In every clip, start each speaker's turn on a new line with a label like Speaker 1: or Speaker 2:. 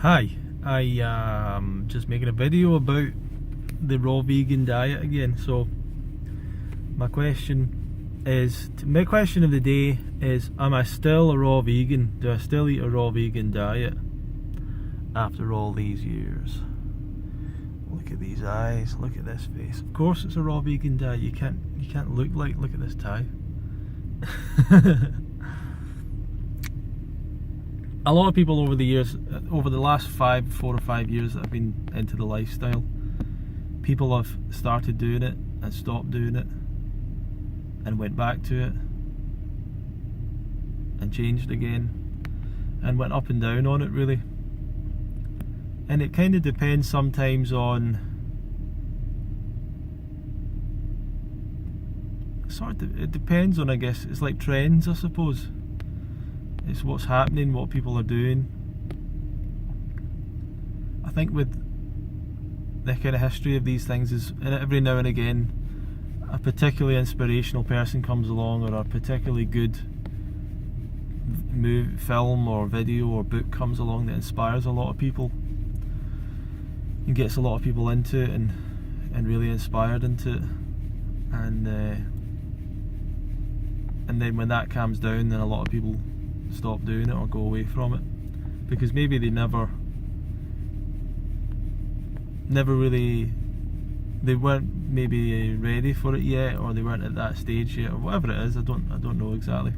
Speaker 1: Hi, I just making a video about the raw vegan diet again. So my question of the day is, am I still a raw vegan? Do I still eat a raw vegan diet after all these years? Look at these eyes, look at this face. Of course it's a raw vegan diet. You can't look at this tie. A lot of people over the years, over the last 4 or 5 years that I've been into the lifestyle, people have started doing it and stopped doing it and went back to it and changed again and went up and down on it, really. And it kind of depends sometimes on, it depends on, I guess, it's like trends, I suppose. It's what's happening, what people are doing. I think with the kind of history of these things is, and every now and again a particularly inspirational person comes along, or a particularly good film or video or book comes along that inspires a lot of people and gets a lot of people into it and really inspired into it, and then when that calms down, then a lot of people stop doing it or go away from it because maybe they never really, they weren't maybe ready for it yet, or they weren't at that stage yet, or whatever it is. I don't know exactly.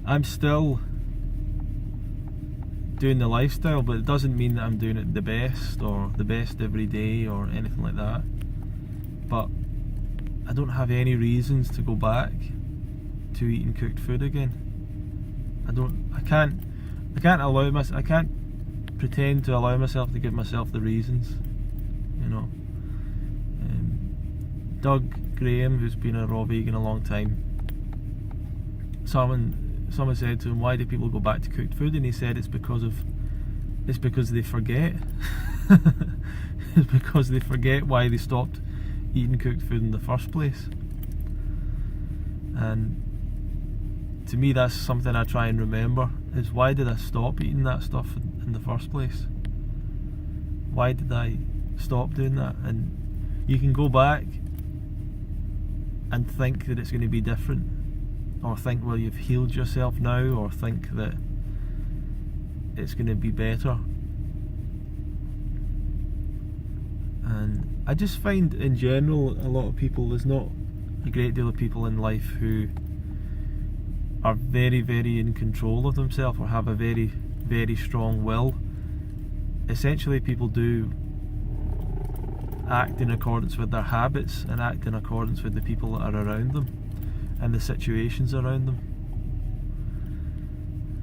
Speaker 1: I'm still doing the lifestyle, but it doesn't mean that I'm doing it the best or the best every day or anything like that. But I don't have any reasons to go back to eating cooked food again. I can't pretend to allow myself to give myself the reasons, you know. Doug Graham, who's been a raw vegan a long time, someone said to him, why do people go back to cooked food? And he said it's because they forget. It's because they forget why they stopped eating cooked food in the first place. And to me, that's something I try and remember, is why did I stop eating that stuff in the first place? Why did I stop doing that? And you can go back and think that it's going to be different, or think, well, you've healed yourself now, or think that it's going to be better. And I just find in general, a lot of people, there's not a great deal of people in life who are very, very in control of themselves or have a very, very strong will. Essentially, people do act in accordance with their habits and act in accordance with the people that are around them and the situations around them.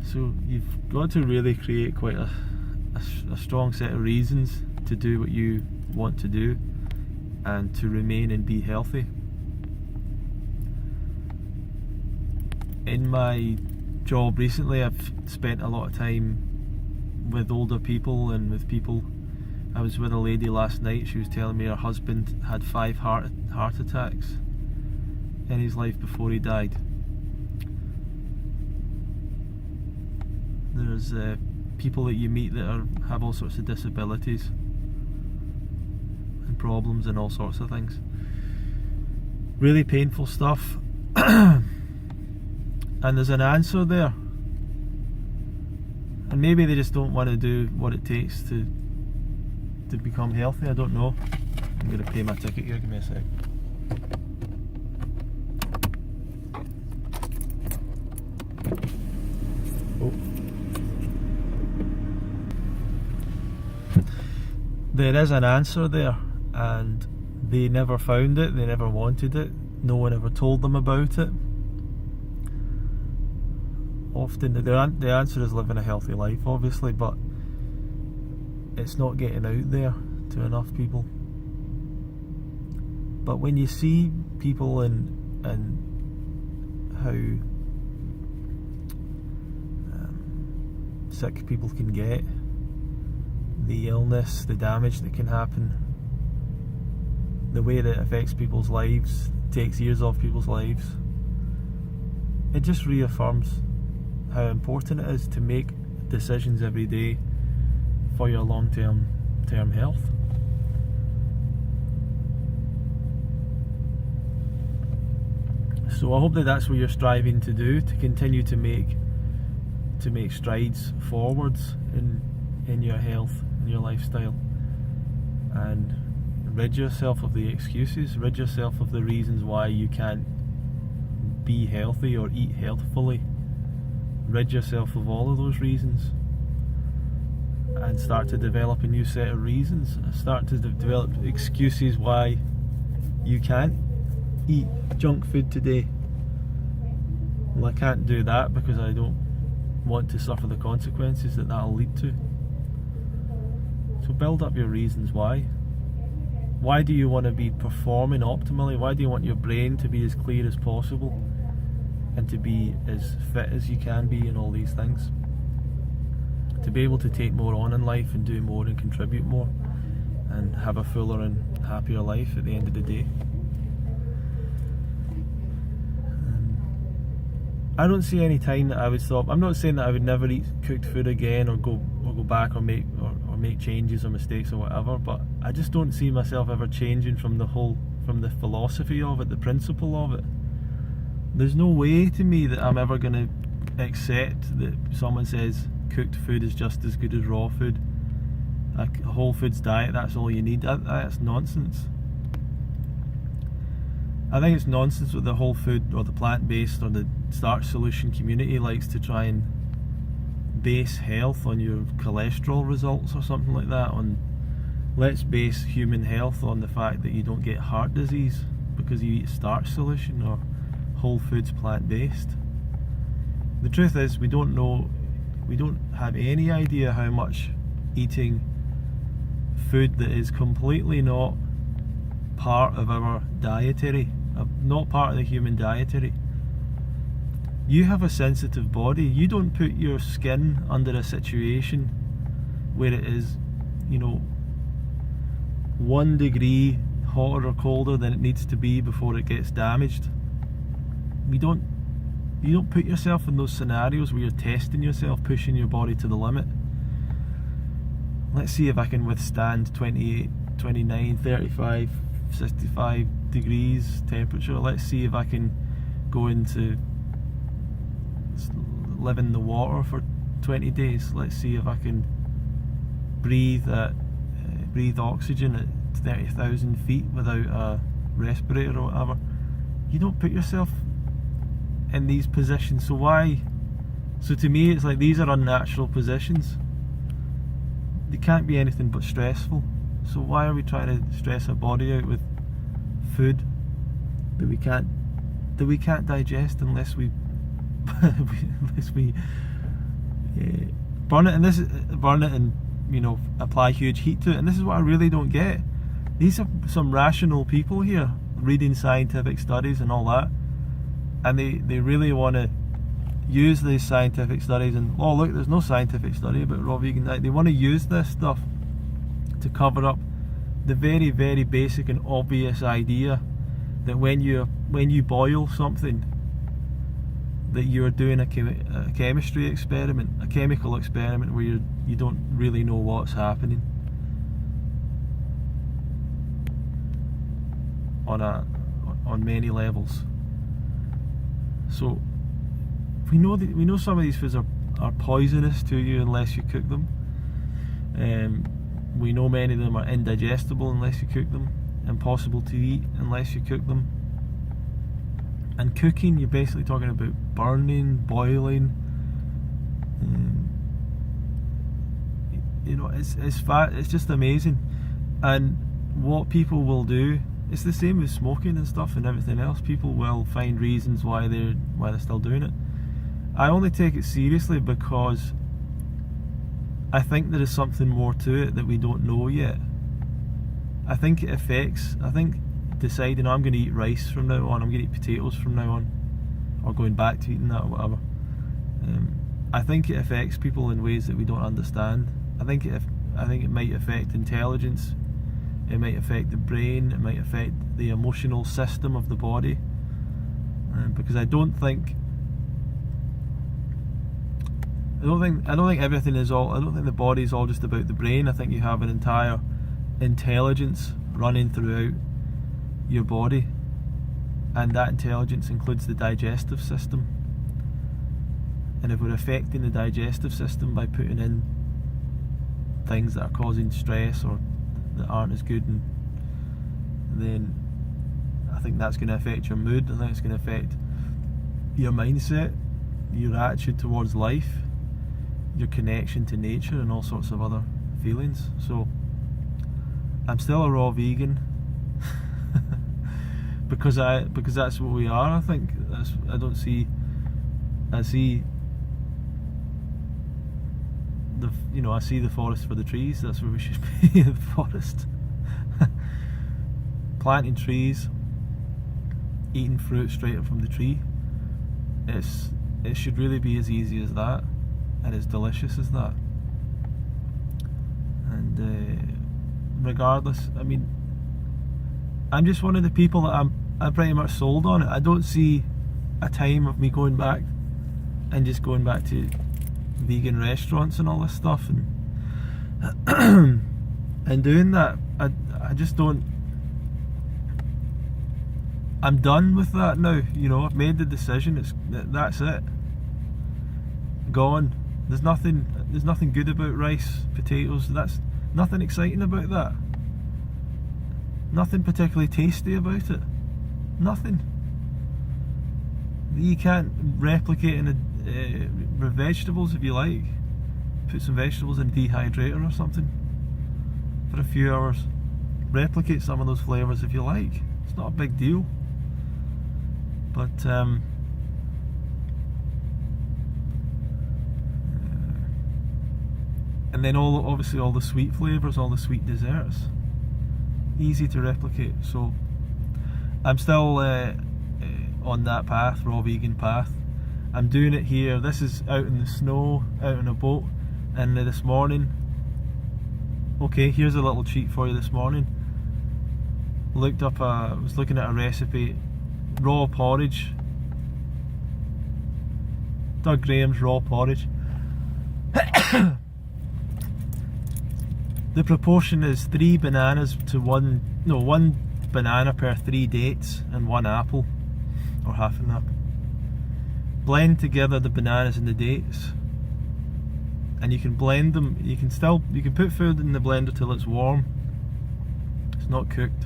Speaker 1: So you've got to really create quite a strong set of reasons to do what you want to do and to remain and be healthy. In my job recently, I've spent a lot of time with older people and with people. I was with a lady last night. She was telling me her husband had 5 heart attacks in his life before he died. There's people that you meet that have all sorts of disabilities and problems and all sorts of things. Really painful stuff. And there's an answer there, and maybe they just don't want to do what it takes to become healthy. I don't know. I'm going to pay my ticket here, give me a sec. Oh. There is an answer there, and they never found it, they never wanted it, no one ever told them about it. Often the answer is living a healthy life, obviously, but it's not getting out there to enough people. But when you see people and how sick people can get, the illness, the damage that can happen, the way that it affects people's lives, takes years off people's lives, it just reaffirms how important it is to decisions every day for your long-term health. So I hope that that's what you're striving to do, to continue to make strides forwards in your health, in your lifestyle, and rid yourself of the excuses, rid yourself of the reasons why you can't be healthy or eat healthfully. Rid yourself of all of those reasons and start to develop a new set of reasons. Start to develop excuses why you can't eat junk food today. Well, I can't do that because I don't want to suffer the consequences that that'll lead to. So build up your reasons why. Why do you want to be performing optimally? Why do you want your brain to be as clear as possible and to be as fit as you can be in all these things? To be able to take more on in life and do more and contribute more and have a fuller and happier life at the end of the day. I don't see any time that I would stop. I'm not saying that I would never eat cooked food again or go back or make changes or mistakes or whatever, but I just don't see myself ever changing from the philosophy of it, the principle of it. There's no way to me that I'm ever going to accept that someone says cooked food is just as good as raw food. A whole foods diet, that's all you need. That's nonsense. I think it's nonsense what the whole food or the plant-based or the starch solution community likes to try and base health on your cholesterol results or something like that. Let's base human health on the fact that you don't get heart disease because you eat starch solution or whole foods plant-based. The truth is we don't have any idea how much eating food that is completely not part of our dietary, not part of the human dietary. You have a sensitive body. You don't put your skin under a situation where it is, 1 degree hotter or colder than it needs to be before it gets damaged. You don't put yourself in those scenarios where you're testing yourself, pushing your body to the limit. Let's see if I can withstand 28, 29, 35, 65 degrees temperature. Let's see if I can go into live in the water for 20 days. Let's see if I can breathe oxygen at 30,000 feet without a respirator or whatever. You don't put yourself in these positions. So why? So to me it's like these are unnatural positions. They can't be anything but stressful. So why are we trying to stress our body out with food that we can't digest unless we burn it and apply huge heat to it? And this is what I really don't get. These are some rational people here reading scientific studies and all that, and they really want to use these scientific studies and, oh look, there's no scientific study about raw vegan diet. They want to use this stuff to cover up the very, very basic and obvious idea that when you boil something, that you're doing a chemistry experiment, a chemical experiment where you don't really know what's happening on many levels. So we know some of these foods are poisonous to you unless you cook them. We know many of them are indigestible unless you cook them, impossible to eat unless you cook them. And cooking, you're basically talking about burning, boiling. It's just amazing. And what people will do, it's the same with smoking and stuff and everything else. People will find reasons why they're still doing it. I only take it seriously because I think there is something more to it that we don't know yet. I think deciding I'm going to eat rice from now on, I'm going to eat potatoes from now on, or going back to eating that or whatever. I think it affects people in ways that we don't understand. I think it might affect intelligence, it might affect the brain, it might affect the emotional system of the body, because I don't think I don't think everything is all. I don't think the body is all just about the brain. I think you have an entire intelligence running throughout your body, and that intelligence includes the digestive system. And if we're affecting the digestive system by putting in things that are causing stress or that aren't as good, and then I think that's going to affect your mood. I think it's going to affect your mindset, your attitude towards life, your connection to nature, and all sorts of other feelings. So I'm still a raw vegan because that's what we are. I think I see I see the forest for the trees. That's where we should be, the forest. Planting trees, eating fruit straight up from the tree. It should really be as easy as that, and as delicious as that. And regardless, I mean, I'm just one of the people that I'm pretty much sold on it. I don't see a time of me going back and just going back to vegan restaurants and all this stuff and and doing that. I just don't. I'm done with that now. I've made the decision. That's it. Gone. There's nothing good about rice, potatoes. That's nothing exciting about that. Nothing particularly tasty about it. Nothing. You can't replicate in vegetables if you like. Put some vegetables in a dehydrator or something for a few hours. Replicate some of those flavours if you like. It's not a big deal. But and then obviously all the sweet flavours, all the sweet desserts, easy to replicate. So I'm still on that path, raw vegan path. I'm doing it here. This is out in the snow, out in a boat, and this morning, okay, here's a little treat for you this morning. Was looking at a recipe, raw porridge, Doug Graham's raw porridge. The proportion is 3 bananas to 1 banana per 3 dates and 1 apple, or half an apple. Blend together the bananas and the dates, and you can blend them. You can put food in the blender till it's warm. It's not cooked,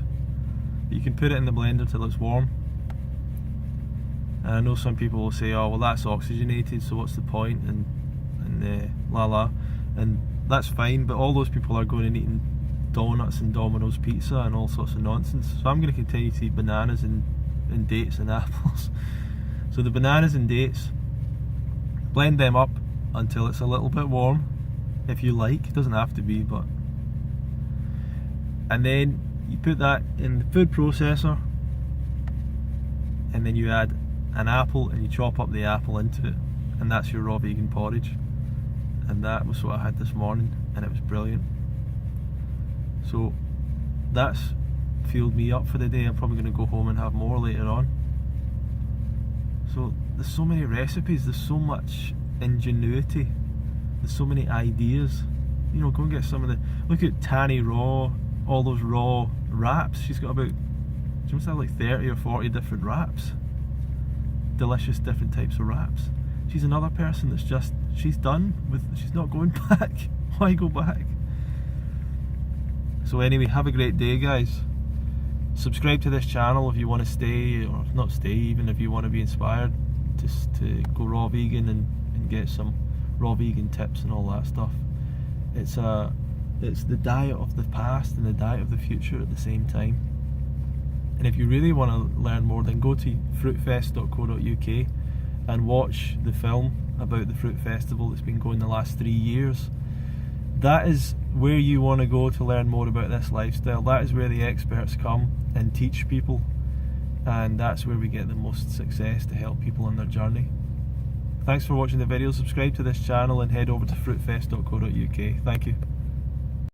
Speaker 1: but you can put it in the blender till it's warm. And I know some people will say, oh well, that's oxygenated, so what's the point, and and that's fine, but all those people are going and eating donuts and Domino's pizza and all sorts of nonsense. So I'm going to continue to eat bananas and dates and apples. So the bananas and dates, blend them up until it's a little bit warm, if you like. It doesn't have to be, but. And then you put that in the food processor, and then you add an apple and you chop up the apple into it, and that's your raw vegan porridge. And that was what I had this morning, and it was brilliant. So that's fueled me up for the day. I'm probably going to go home and have more later on. So there's so many recipes, there's so much ingenuity, there's so many ideas. Go and get some of the, look at Tanny Raw, all those raw wraps. She's got she must have like 30 or 40 different wraps, delicious different types of wraps. She's another person that's she's done with, she's not going back. Why go back? So anyway, have a great day, guys. Subscribe to this channel if you want to stay, or not stay, even if you want to be inspired to go raw vegan and get some raw vegan tips and all that stuff. It's the diet of the past and the diet of the future at the same time. And if you really want to learn more, then go to fruitfest.co.uk and watch the film about the Fruit Festival that's been going the last 3 years. That is where you want to go to learn more about this lifestyle. That is where the experts come and teach people, and that's where we get the most success to help people on their journey. Thanks for watching the video. Subscribe to this channel and head over to fruitfest.co.uk. Thank you.